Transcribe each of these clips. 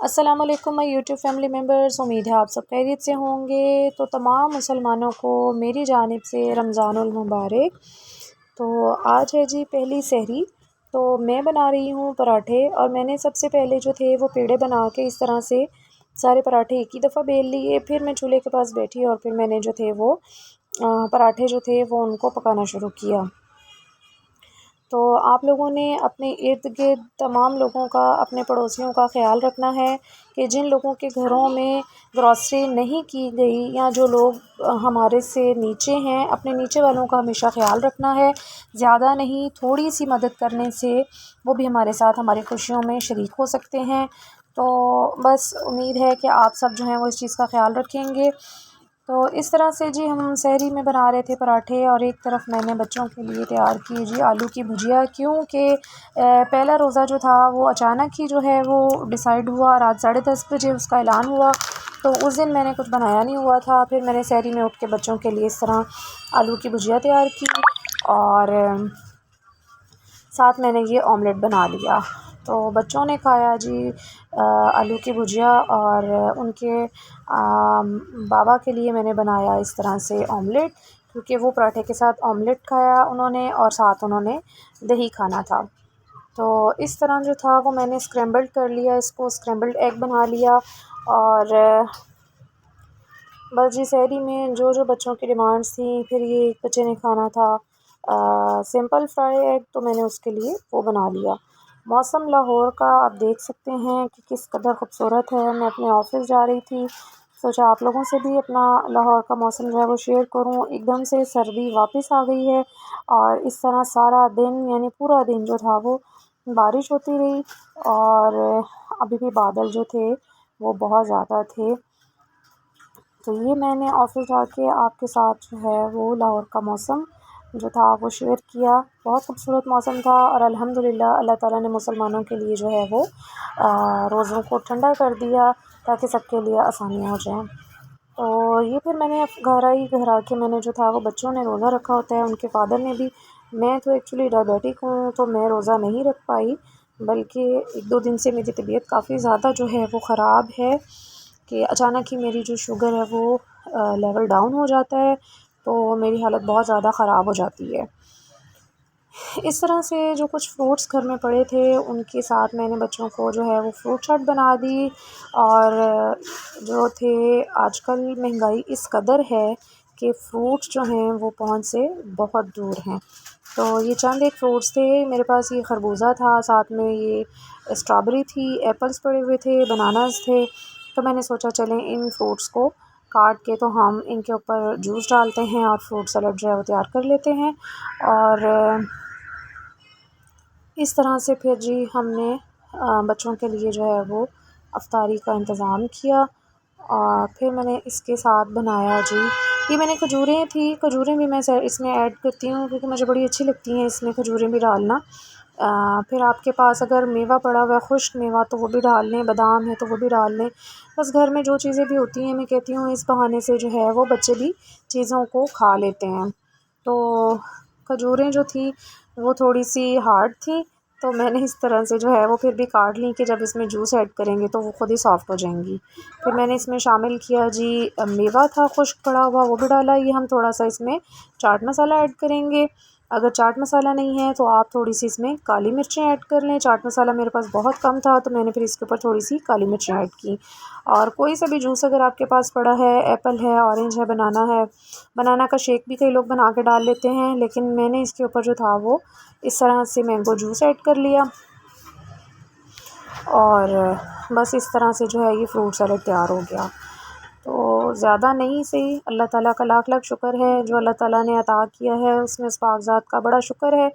अस्सलाम वालेकुम my YouTube family members. उम्मीद है आप सब खैरियत से होंगे। तो तमाम मुसलमानों को मेरी जानिब से रमज़ानुल मुबारक। तो आज है जी पहली सहरी। तो मैं बना रही हूँ पराठे, और मैंने सबसे पहले जो थे वो पेड़े बना के इस तरह से सारे पराठे एक ही दफ़ा बेल लिए। फिर मैं चूल्हे के पास बैठी और फिर मैंने जो थे वो पराठे जो थे वो उनको पकाना शुरू किया। तो आप लोगों ने अपने इर्द-गिर्द तमाम लोगों का, अपने पड़ोसियों का ख़्याल रखना है कि जिन लोगों के घरों में ग्रॉसरी नहीं की गई या जो लोग हमारे से नीचे हैं, अपने नीचे वालों का हमेशा ख़्याल रखना है। ज़्यादा नहीं, थोड़ी-सी मदद करने से वो भी हमारे साथ हमारी खुशियों में शरीक हो सकते हैं। तो बस उम्मीद है कि आप सब जो हैं वो इस चीज़ का ख़्याल रखेंगे। तो इस तरह से जी हम सहरी में बना रहे थे पराठे, और एक तरफ मैंने बच्चों के लिए तैयार की जी आलू की भुजिया, क्योंकि पहला रोज़ा जो था वो अचानक ही जो है वो डिसाइड हुआ। रात 10:30 बजे उसका ऐलान हुआ, तो उस दिन मैंने कुछ बनाया नहीं हुआ था। फिर मैंने सहरी में उठ के बच्चों के लिए इस तरह आलू की भुजिया तैयार की, और साथ मैंने ये ऑमलेट बना लिया। तो बच्चों ने खाया जी आलू की भुजिया, और उनके बाबा के लिए मैंने बनाया इस तरह से ऑमलेट, क्योंकि वो पराठे के साथ ऑमलेट खाया उन्होंने, और साथ उन्होंने दही खाना था। तो इस तरह जो था वो मैंने स्क्रैम्बल्ड कर लिया, इसको स्क्रैम्बल्ड एग बना लिया। और बस जी सहरी में जो बच्चों की डिमांड्स थी, फिर ये एक बच्चे ने खाना था सिंपल फ्राई एग, तो मैंने उसके लिए वो बना लिया। मौसम लाहौर का आप देख सकते हैं कि किस कदर ख़ूबसूरत है। मैं अपने ऑफ़िस जा रही थी, सोचा आप लोगों से भी अपना लाहौर का मौसम जो है वो शेयर करूं। एकदम से सर्दी वापस आ गई है, और इस तरह सारा दिन यानी पूरा दिन जो था वो बारिश होती रही, और अभी भी बादल जो थे वो बहुत ज़्यादा थे। तो ये मैंने ऑफ़िस जाके आपके साथ जो है वो लाहौर का मौसम जो था वो शेयर किया। बहुत खूबसूरत मौसम था, और अल्हम्दुलिल्लाह अल्लाह ताला ने मुसलमानों के लिए जो है वो रोज़ों को ठंडा कर दिया, ताकि सबके लिए आसानियाँ हो जाएँ। तो ये फिर मैंने घर आई, घर आके मैंने जो था वो बच्चों ने रोज़ा रखा होता है, उनके फ़ादर ने भी। मैं तो एक्चुअली डायबिटिक हूँ, तो मैं रोज़ा नहीं रख पाई, बल्कि 1-2 दिन से मेरी तबीयत काफ़ी ज़्यादा जो है वो ख़राब है, कि अचानक ही मेरी जो शुगर है वो लेवल डाउन हो जाता है, तो मेरी हालत बहुत ज़्यादा ख़राब हो जाती है। इस तरह से जो कुछ फ्रूट्स घर में पड़े थे उनके साथ मैंने बच्चों को जो है वो फ्रूट चाट बना दी। और जो थे, आजकल महंगाई इस कदर है कि फ्रूट्स जो हैं वो पहुंच से बहुत दूर हैं। तो ये चंद एक फ्रूट्स थे मेरे पास। ये खरबूजा था, साथ में ये स्ट्रॉबेरी थी, एप्पल्स पड़े हुए थे, बनानास थे। तो मैंने सोचा चलें इन फ्रूट्स को काट के तो हम इनके ऊपर जूस डालते हैं और फ्रूट सलाद जो है वो तैयार कर लेते हैं। और इस तरह से फिर जी हमने बच्चों के लिए जो है वो अफ्तारी का इंतज़ाम किया। और फिर मैंने इसके साथ बनाया जी, ये मैंने खजूरें थी, खजूरें भी मैं इसमें ऐड करती हूँ क्योंकि मुझे बड़ी अच्छी लगती हैं इसमें खजूरें भी डालना। फिर आपके पास अगर मेवा पड़ा हुआ है, खुश्क मेवा, तो वो भी डाल लें, बादाम है तो वो भी डाल लें। बस घर में जो चीज़ें भी होती हैं, मैं कहती हूँ इस बहाने से जो है वो बच्चे भी चीज़ों को खा लेते हैं। तो खजूरें जो थी वो थोड़ी-सी हार्ड थी, तो मैंने इस तरह से जो है वो फिर भी काट ली कि जब इसमें जूस ऐड करेंगे तो वो ख़ुद ही सॉफ़्ट हो जाएंगी। फिर मैंने इसमें शामिल किया जी मेवा था खुश्क पड़ा हुआ, वो भी डाला। ये हम थोड़ा-सा इसमें चाट मसाला ऐड करेंगे। अगर चाट मसाला नहीं है तो आप थोड़ी-सी इसमें काली मिर्चें ऐड कर लें। चाट मसाला मेरे पास बहुत कम था, तो मैंने फिर इसके ऊपर थोड़ी-सी काली मिर्चें ऐड की। और कोई सा भी जूस अगर आपके पास पड़ा है, एप्पल है, ऑरेंज है, बनाना है, बनाना का शेक भी कई लोग बना के डाल लेते हैं, लेकिन मैंने इसके ऊपर जो था वो इस तरह से मैंगो जूस ऐड कर लिया। और बस इस तरह से जो है ये फ्रूट सैलेड तैयार हो गया। तो ज़्यादा नहीं सही, अल्लाह ताला का लाख-लाख शुक्र है जो अल्लाह ताला ने अता किया है, उसमें उस पाक ज़ात का बड़ा शुक्र है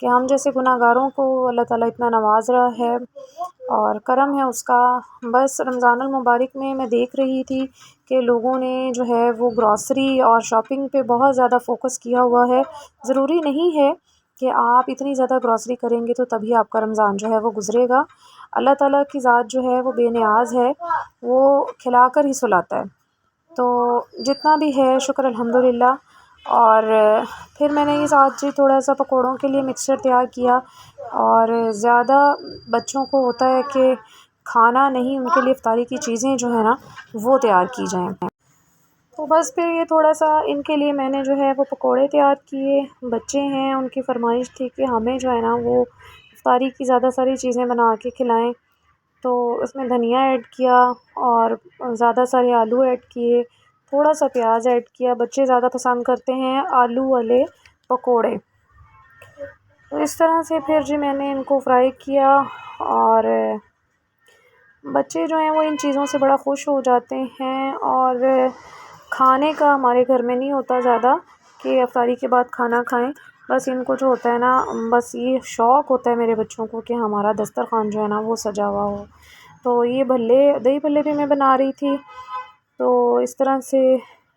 कि हम जैसे गुनाहगारों को अल्लाह ताला इतना नवाज़ रहा है, और करम है उसका। बस रमज़ानुल मुबारक में मैं देख रही थी कि लोगों ने जो है वो ग्रॉसरी और शॉपिंग पे बहुत ज़्यादा फ़ोकस किया हुआ है। ज़रूरी नहीं है कि आप इतनी ज़्यादा ग्रॉसरी करेंगे तो तभी आपका रमज़ान जो है वो गुज़रेगा। अल्लाह ताला की ज़ात जो है वो बेनियाज़ है, वो खिलाकर ही सुलाता है। तो जितना भी है शुक्र अल्हम्दुलिल्लाह। और फिर मैंने ये साथ जी थोड़ा-सा पकौड़ों के लिए मिक्सचर तैयार किया। और ज़्यादा बच्चों को होता है कि खाना नहीं, उनके लिए इफ्तारी की चीज़ें जो है ना वो तैयार की जाएँ। तो बस फिर ये थोड़ा-सा इनके लिए मैंने जो है वो पकोड़े तैयार किए। बच्चे हैं, उनकी फ़रमाइश थी कि हमें जो है ना वो इफ्तारी की ज़्यादा सारी चीज़ें बना के खिलाएँ। तो उसमें धनिया ऐड किया और ज़्यादा सारे आलू ऐड किए, थोड़ा-सा प्याज ऐड किया। बच्चे ज़्यादा पसंद करते हैं आलू वाले पकोड़े। तो इस तरह से फिर जी मैंने इनको फ्राई किया और बच्चे जो हैं वो इन चीज़ों से बड़ा खुश हो जाते हैं। और खाने का हमारे घर में नहीं होता ज़्यादा कि इफ्तारी के बाद खाना खाएं। बस इनको जो होता है ना, बस ये शौक़ होता है मेरे बच्चों को कि हमारा दस्तरख़्वान जो है ना वो सजा हुआ हो। तो ये भल्ले, दही भल्ले भी मैं बना रही थी। तो इस तरह से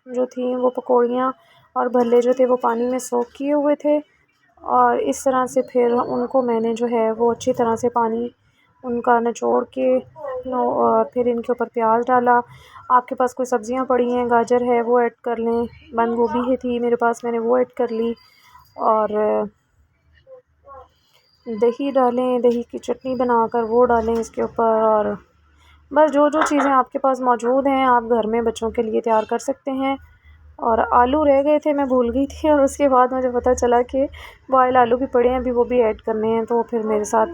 जो थी वो पकौड़ियाँ और भल्ले जो थे वो पानी में सोक किए हुए थे। और इस तरह से फिर उनको मैंने जो है वो अच्छी तरह से पानी उनका निचोड़ के और फिर इनके ऊपर प्याज डाला। आपके पास कोई सब्ज़ियाँ पड़ी हैं, गाजर है वो ऐड कर लें, बंद गोभी है थी मेरे पास, मैंने वो ऐड कर ली। और दही डालें, दही की चटनी बनाकर वो डालें इसके ऊपर। और बस जो चीज़ें आपके पास मौजूद हैं आप घर में बच्चों के लिए तैयार कर सकते हैं। और आलू रह गए थे, मैं भूल गई थी और उसके बाद मुझे पता चला कि बॉयल आलू भी पड़े हैं, अभी वो भी ऐड करने हैं। तो फिर मेरे साथ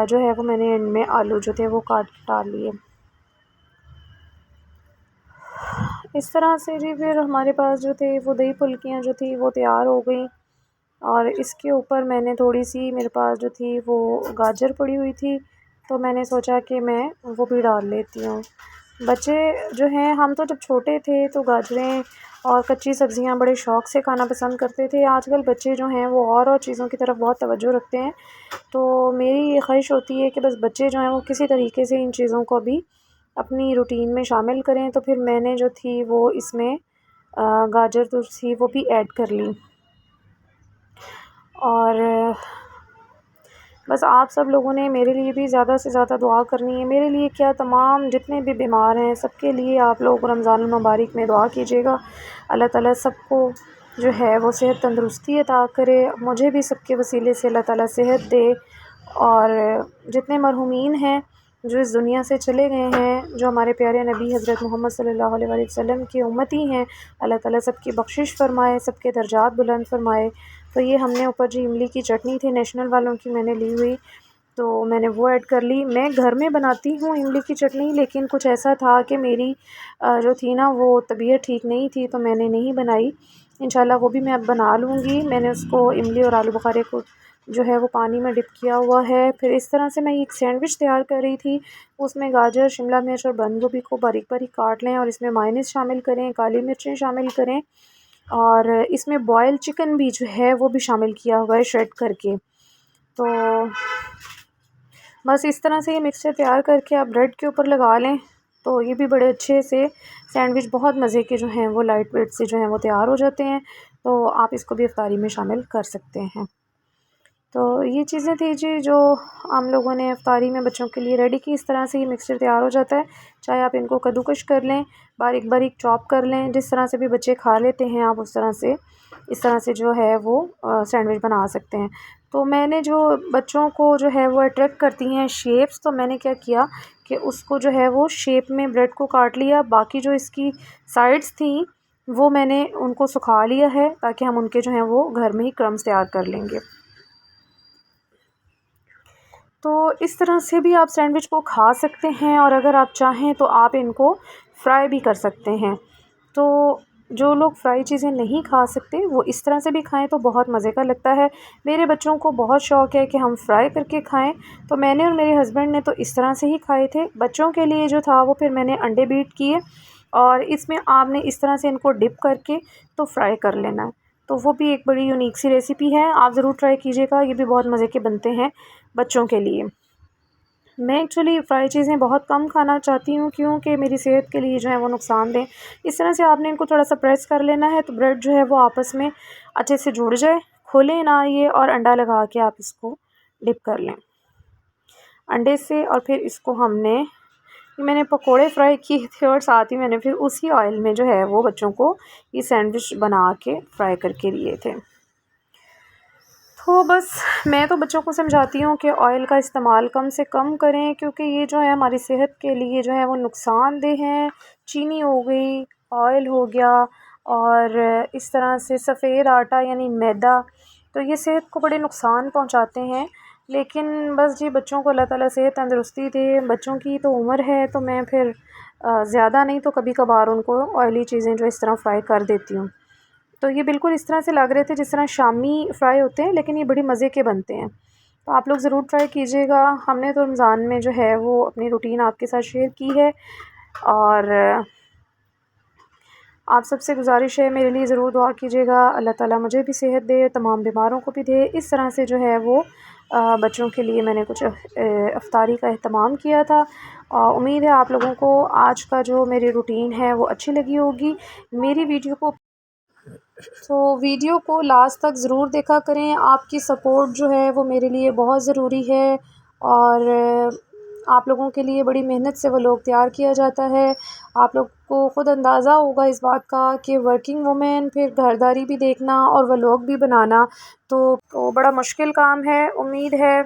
जो है वो मैंने इनमें आलू जो थे वो काट डाल लिए। इस तरह से जी फिर हमारे पास जो थे वो दही फुल्कियाँ जो थी वो तैयार हो गई। और इसके ऊपर मैंने थोड़ी सी, मेरे पास जो थी वो गाजर पड़ी हुई थी, तो मैंने सोचा कि मैं वो भी डाल लेती हूँ। बच्चे जो हैं, हम तो जब छोटे थे तो गाजरें और कच्ची सब्ज़ियाँ बड़े शौक़ से खाना पसंद करते थे। आजकल बच्चे जो हैं वो और चीज़ों की तरफ बहुत तवज्जो रखते हैं। तो मेरी ये ख़्वाहिश होती है कि बस बच्चे जो हैं वो किसी तरीके से इन चीज़ों को भी अपनी रूटीन में शामिल करें। तो फिर मैंने जो थी वो इसमें गाजर जो थी वो भी ऐड कर ली। और बस आप सब लोगों ने मेरे लिए भी ज़्यादा से ज़्यादा दुआ करनी है। मेरे लिए क्या, तमाम जितने भी बीमार हैं सबके लिए आप लोग रमज़ान मुबारक में दुआ कीजिएगा। अल्लाह ताला सबको जो है वो सेहत तंदुरुस्ती अता करे। मुझे भी सबके वसीले से अल्लाह ताला सेहत दे। और जितने मरहूमीन हैं जो इस दुनिया से चले गए हैं, जो हमारे प्यारे नबी हज़रत मोहम्मद सल्लल्लाहु अलैहि वसल्लम की उम्मती हैं, अल्लाह ताला सबकी बख्शिश फ़रमाए, सबके दर्जात बुलंद फ़रमाए। तो ये हमने ऊपर जी इमली की चटनी थी नेशनल वालों की, मैंने ली हुई, तो मैंने वो ऐड कर ली। मैं घर में बनाती हूँ इमली की चटनी, लेकिन कुछ ऐसा था कि मेरी जो थी ना वो तबीयत ठीक नहीं थी, तो मैंने नहीं बनाई। इंशाल्लाह वो भी मैं अब बना लूँगी। मैंने उसको इमली और आलू बुखारे को जो है वो पानी में डिप किया हुआ है। फिर इस तरह से मैं एक सैंडविच तैयार कर रही थी। उसमें गाजर, शिमला मिर्च और बंद गोभी को बारीक-बारीक काट लें और इसमें मायोनीज़ शामिल करें, काली मिर्चें शामिल करें और इसमें बॉयल चिकन भी जो है वो भी शामिल किया हुआ है श्रेड करके। तो बस इस तरह से ये मिक्सचर तैयार करके आप ब्रेड के ऊपर लगा लें, तो ये भी बड़े अच्छे से सैंडविच बहुत मज़े के जो हैं वो लाइट वेट से जो हैं वो तैयार हो जाते हैं। तो आप इसको भी इफ्तारी में शामिल कर सकते हैं। तो ये चीज़ें थी जी जो हम लोगों ने इफ्तारी में बच्चों के लिए रेडी की। इस तरह से ये मिक्सचर तैयार हो जाता है। चाहे आप इनको कद्दूकश कर लें, बारीक बारीक चॉप कर लें, जिस तरह से भी बच्चे खा लेते हैं आप उस तरह से, इस तरह से जो है वो सैंडविच बना सकते हैं। तो मैंने जो बच्चों को जो है वो अट्रैक्ट करती हैं शेप्स, तो मैंने क्या किया कि उसको जो है वो शेप में ब्रेड को काट लिया। बाकी जो इसकी साइड्स थी वो मैंने उनको सुखा लिया है, ताकि हम उनके जो हैं वो घर में ही क्रम्स तैयार कर लेंगे। तो इस तरह से भी आप सैंडविच को खा सकते हैं, और अगर आप चाहें तो आप इनको फ्राई भी कर सकते हैं। तो जो लोग फ्राई चीज़ें नहीं खा सकते वो इस तरह से भी खाएं तो बहुत मज़े का लगता है। मेरे बच्चों को बहुत शौक़ है कि हम फ्राई करके खाएं, तो मैंने और मेरे हस्बैंड ने तो इस तरह से ही खाए थे। बच्चों के लिए जो था वो फिर मैंने अंडे बीट किए और इसमें आपने इस तरह से इनको डिप करके तो फ्राई कर लेना है। तो वो भी एक बड़ी यूनिक सी रेसिपी है, आप ज़रूर ट्राई कीजिएगा। ये भी बहुत मज़े के बनते हैं बच्चों के लिए। मैं एक्चुअली फ्राई चीज़ें बहुत कम खाना चाहती हूँ, क्योंकि मेरी सेहत के लिए जो है वो नुकसानदेह। इस तरह से आपने इनको थोड़ा सा प्रेस कर लेना है तो ब्रेड जो है वो आपस में अच्छे से जुड़ जाए, खोलें ना ये, और अंडा लगा के आप इसको डिप कर लें अंडे से। और फिर इसको मैंने पकोड़े फ्राई किए थे और साथ ही मैंने फिर उसी ऑयल में जो है वो बच्चों को ये सैंडविच बना के फ्राई करके दिए थे। तो बस मैं तो बच्चों को समझाती हूँ कि ऑयल का इस्तेमाल कम से कम करें, क्योंकि ये जो है हमारी सेहत के लिए जो है वो नुकसानदेह हैं। चीनी हो गई, ऑयल हो गया, और इस तरह से सफ़ेद आटा यानी मैदा, तो ये सेहत को बड़े नुकसान पहुँचाते हैं। लेकिन बस जी बच्चों को अल्लाह ताला सेहत तंदुरुस्ती दे। बच्चों की तो उम्र है, तो मैं फिर ज़्यादा नहीं तो कभी कभार उनको ऑयली चीज़ें जो इस तरह फ्राई कर देती हूँ। तो ये बिल्कुल इस तरह से लग रहे थे जिस तरह शामी फ्राई होते हैं, लेकिन ये बड़ी मज़े के बनते हैं। तो आप लोग ज़रूर ट्राई कीजिएगा। हमने तो रमज़ान में जो है वो अपनी रूटीन आपके साथ शेयर की है, और आप सबसे गुज़ारिश है मेरे लिए ज़रूर दुआ कीजिएगा। अल्लाह ताला मुझे भी सेहत दे, तमाम बीमारों को भी दे। इस तरह से जो है वो बच्चों के लिए मैंने कुछ इफ्तारी का अहतमाम किया था। उम्मीद है आप लोगों को आज का जो मेरी रूटीन है वो अच्छी लगी होगी। मेरी वीडियो को लास्ट तक ज़रूर देखा करें। आपकी सपोर्ट जो है वो मेरे लिए बहुत ज़रूरी है, और आप लोगों के लिए बड़ी मेहनत से वो लोग तैयार किया जाता है। आप लोग को ख़ुद अंदाज़ा होगा इस बात का कि वर्किंग वुमेन फिर घरदारी भी देखना और व्लॉग भी बनाना तो बड़ा मुश्किल काम है। उम्मीद है